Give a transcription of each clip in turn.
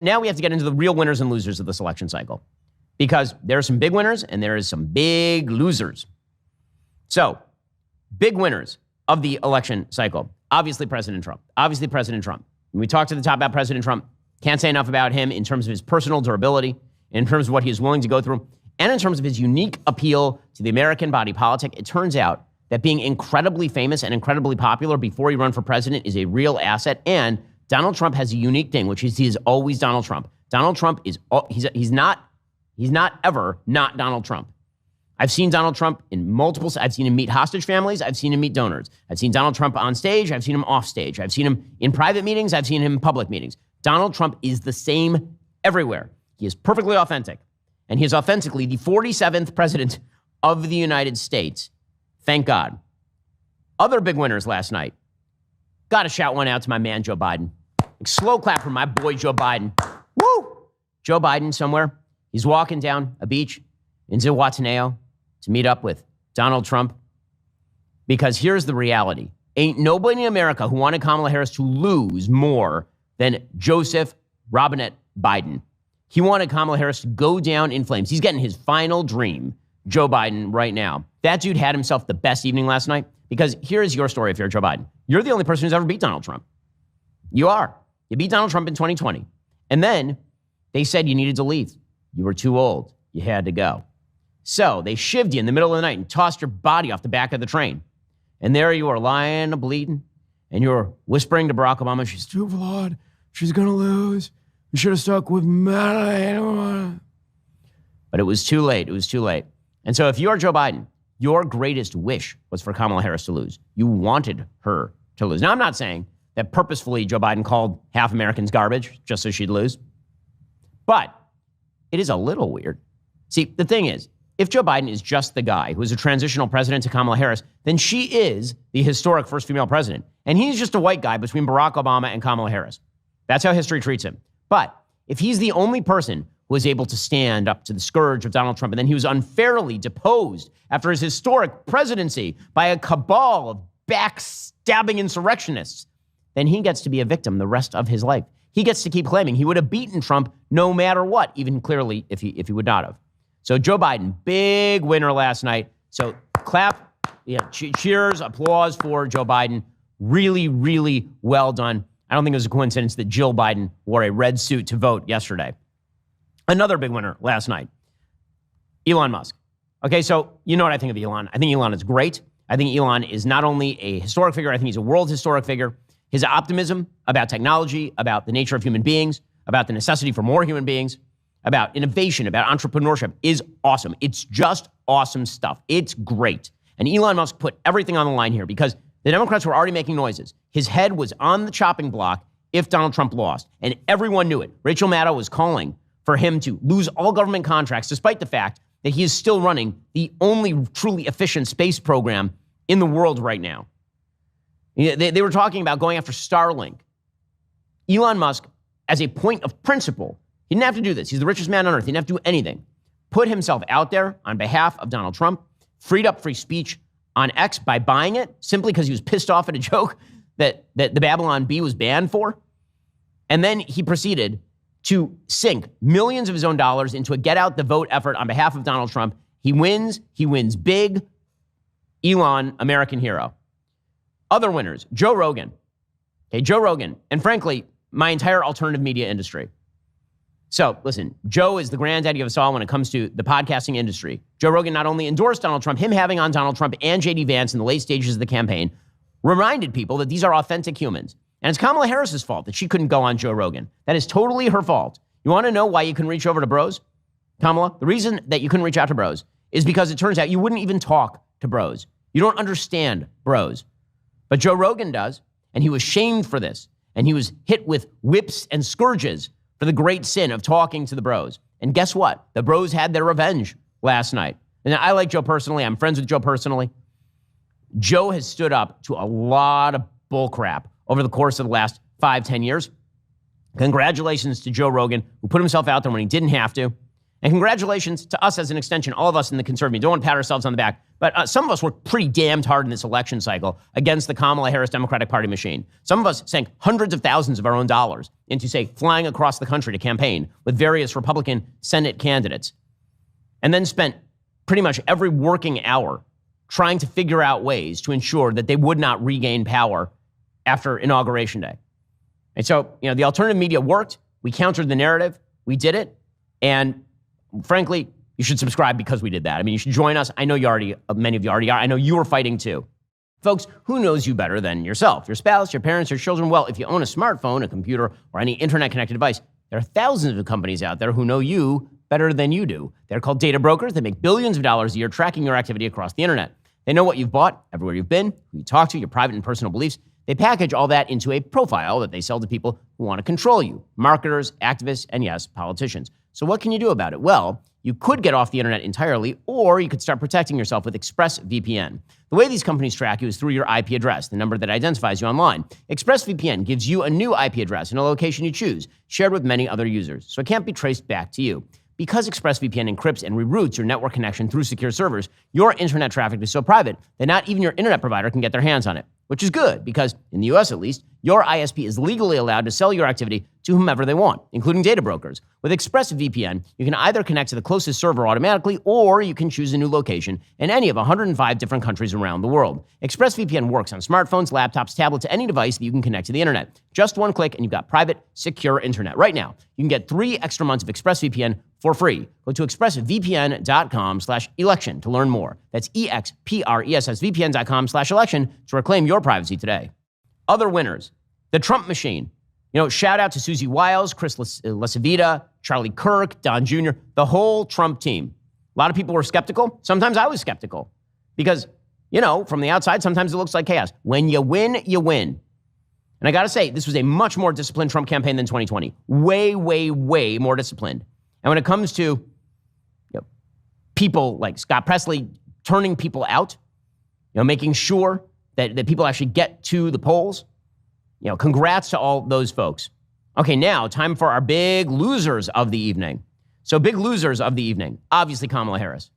Now we have to get into the real winners and losers of this election cycle, because there are some big winners and there is some big losers. So, big winners of the election cycle. Obviously, President Trump. When we talk to the top about President Trump, can't say enough about him in terms of his personal durability, in terms of what he is willing to go through, and in terms of his unique appeal to the American body politic. It turns out that being incredibly famous and incredibly popular before you run for president is a real asset. And Donald Trump has a unique thing, which is he is always Donald Trump. Donald Trump is, he's not ever not Donald Trump. I've seen Donald Trump in multiple, I've seen him meet hostage families. I've seen him meet donors. I've seen Donald Trump on stage. I've seen him off stage. I've seen him in private meetings. I've seen him in public meetings. Donald Trump is the same everywhere. He is perfectly authentic. And he is authentically the 47th president of the United States. Thank God. Other big winners last night. Got to shout one out to my man, Joe Biden. Slow clap for my boy, Joe Biden. Woo! Joe Biden somewhere. He's walking down a beach in Zihuatanejo to meet up with Donald Trump. Because here's the reality. Ain't nobody in America who wanted Kamala Harris to lose more than Joseph Robinette Biden. He wanted Kamala Harris to go down in flames. He's getting his final dream, Joe Biden, right now. That dude had himself the best evening last night, because here's your story if you're Joe Biden. You're the only person who's ever beat Donald Trump. You are. You beat Donald Trump in 2020. And then they said you needed to leave. You were too old. You had to go. So they shivved you in the middle of the night and tossed your body off the back of the train. And there you are lying and bleeding. And you're whispering to Barack Obama, she's too flawed. She's going to lose. You should have stuck with Madeline. But it was too late. It was too late. And so if you are Joe Biden, your greatest wish was for Kamala Harris to lose. You wanted her to lose. Now, I'm not saying that purposefully Joe Biden called half Americans garbage just so she'd lose. But it is a little weird. See, the thing is, if Joe Biden is just the guy who is a transitional president to Kamala Harris, then she is the historic first female president. And he's just a white guy between Barack Obama and Kamala Harris. That's how history treats him. But if he's the only person who was able to stand up to the scourge of Donald Trump, and then he was unfairly deposed after his historic presidency by a cabal of backstabbing insurrectionists, then he gets to be a victim the rest of his life. He gets to keep claiming he would have beaten Trump no matter what, even clearly if he would not have. So Joe Biden, big winner last night. So clap, cheers, applause for Joe Biden. Really, really well done. I don't think it was a coincidence that Jill Biden wore a red suit to vote yesterday. Another big winner last night, Elon Musk. Okay, so you know what I think of Elon. I think Elon is great. I think Elon is not only a historic figure, I think he's a world historic figure. His optimism about technology, about the nature of human beings, about the necessity for more human beings, about innovation, about entrepreneurship is awesome. It's just awesome stuff. It's great. And Elon Musk put everything on the line here because the Democrats were already making noises. His head was on the chopping block if Donald Trump lost. And everyone knew it. Rachel Maddow was calling for him to lose all government contracts, despite the fact that he is still running the only truly efficient space program in the world right now. They were talking about going after Starlink. Elon Musk, as a point of principle, he didn't have to do this. He's the richest man on earth. He didn't have to do anything. Put himself out there on behalf of Donald Trump, freed up free speech on X by buying it simply because he was pissed off at a joke that the Babylon Bee was banned for. And then he proceeded to sink millions of his own dollars into a get out the vote effort on behalf of Donald Trump. He wins big. Elon, American hero. Other winners, Joe Rogan. Okay, Joe Rogan, and frankly, my entire alternative media industry. So listen, Joe is the granddaddy of us all when it comes to the podcasting industry. Joe Rogan not only endorsed Donald Trump, him having on Donald Trump and J.D. Vance in the late stages of the campaign, reminded people that these are authentic humans. And it's Kamala Harris's fault that she couldn't go on Joe Rogan. That is totally her fault. You want to know why you couldn't reach over to bros? Kamala, the reason that you couldn't reach out to bros is because it turns out you wouldn't even talk to bros. You don't understand bros. But Joe Rogan does, and he was shamed for this. And he was hit with whips and scourges for the great sin of talking to the bros. And guess what? The bros had their revenge last night. And I like Joe personally. I'm friends with Joe personally. Joe has stood up to a lot of bullcrap over the course of the last 5-10 years. Congratulations to Joe Rogan, who put himself out there when he didn't have to. And congratulations to us as an extension, all of us in the conservative media. Don't want to pat ourselves on the back, but some of us worked pretty damned hard in this election cycle against the Kamala Harris Democratic Party machine. Some of us sank hundreds of thousands of our own dollars into, say, flying across the country to campaign with various Republican Senate candidates, and then spent pretty much every working hour trying to figure out ways to ensure that they would not regain power after Inauguration Day. And so, the alternative media worked. We countered the narrative. We did it. And frankly, you should subscribe because we did that. I mean, you should join us. I know many of you already are. I know you are fighting too. Folks, who knows you better than yourself? Your spouse, your parents, your children? Well, if you own a smartphone, a computer, or any internet-connected device, there are thousands of companies out there who know you better than you do. They're called data brokers. They make billions of dollars a year tracking your activity across the internet. They know what you've bought, everywhere you've been, who you talk to, your private and personal beliefs. They package all that into a profile that they sell to people who want to control you, marketers, activists, and yes, politicians. So what can you do about it? Well, you could get off the internet entirely, or you could start protecting yourself with ExpressVPN. The way these companies track you is through your IP address, the number that identifies you online. ExpressVPN gives you a new IP address in a location you choose, shared with many other users, so it can't be traced back to you. Because ExpressVPN encrypts and reroutes your network connection through secure servers, your internet traffic is so private that not even your internet provider can get their hands on it, which is good because, in the US at least, your ISP is legally allowed to sell your activity to whomever they want, including data brokers. With ExpressVPN, you can either connect to the closest server automatically, or you can choose a new location in any of 105 different countries around the world. ExpressVPN works on smartphones, laptops, tablets, any device that you can connect to the internet. Just one click and you've got private, secure internet. Right now, you can get 3 extra months of ExpressVPN for free. Go to expressvpn.com/election to learn more. That's expressvpn.com/election to reclaim your privacy today. Other winners, the Trump machine. Shout out to Susie Wiles, Chris LaCivita, Charlie Kirk, Don Jr., the whole Trump team. A lot of people were skeptical. Sometimes I was skeptical because, from the outside, sometimes it looks like chaos. When you win, you win. And I got to say, this was a much more disciplined Trump campaign than 2020. Way, way, way more disciplined. And when it comes to people like Scott Presler turning people out, making sure that people actually get to the polls, congrats to all those folks. Okay, now time for our big losers of the evening. So big losers of the evening, obviously Kamala Harris.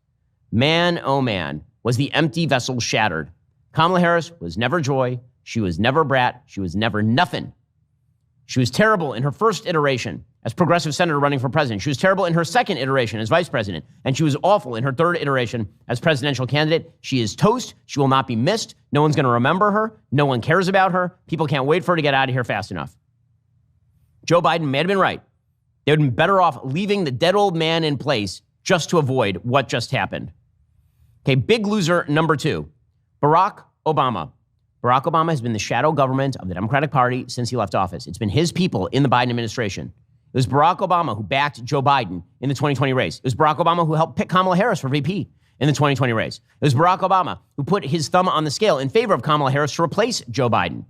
Man, oh man, was the empty vessel shattered. Kamala Harris was never joy. She was never brat. She was never nothing. She was terrible in her first iteration as progressive senator running for president. She was terrible in her second iteration as vice president. And she was awful in her third iteration as presidential candidate. She is toast. She will not be missed. No one's going to remember her. No one cares about her. People can't wait for her to get out of here fast enough. Joe Biden may have been right. They would have been better off leaving the dead old man in place just to avoid what just happened. Okay, big loser number 2, Barack Obama. Barack Obama has been the shadow government of the Democratic Party since he left office. It's been his people in the Biden administration. It was Barack Obama who backed Joe Biden in the 2020 race. It was Barack Obama who helped pick Kamala Harris for VP in the 2020 race. It was Barack Obama who put his thumb on the scale in favor of Kamala Harris to replace Joe Biden.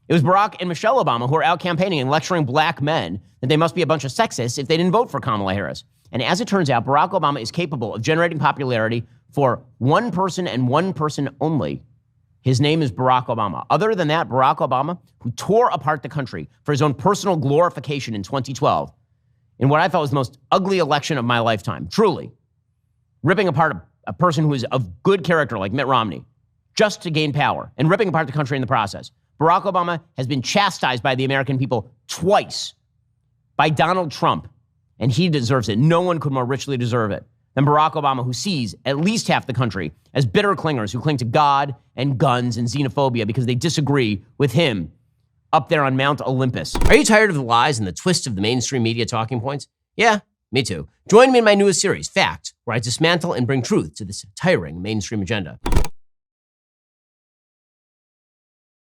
It was Barack and Michelle Obama who were out campaigning and lecturing black men that they must be a bunch of sexists if they didn't vote for Kamala Harris. And as it turns out, Barack Obama is capable of generating popularity for one person and one person only. His name is Barack Obama. Other than that, Barack Obama, who tore apart the country for his own personal glorification in 2012, in what I thought was the most ugly election of my lifetime, truly, ripping apart a person who is of good character like Mitt Romney, just to gain power, and ripping apart the country in the process. Barack Obama has been chastised by the American people twice by Donald Trump, and he deserves it. No one could more richly deserve it than Barack Obama, who sees at least half the country as bitter clingers who cling to God and guns and xenophobia because they disagree with him up there on Mount Olympus. Are you tired of the lies and the twists of the mainstream media talking points? Yeah, me too. Join me in my newest series, Fact, where I dismantle and bring truth to this tiring mainstream agenda.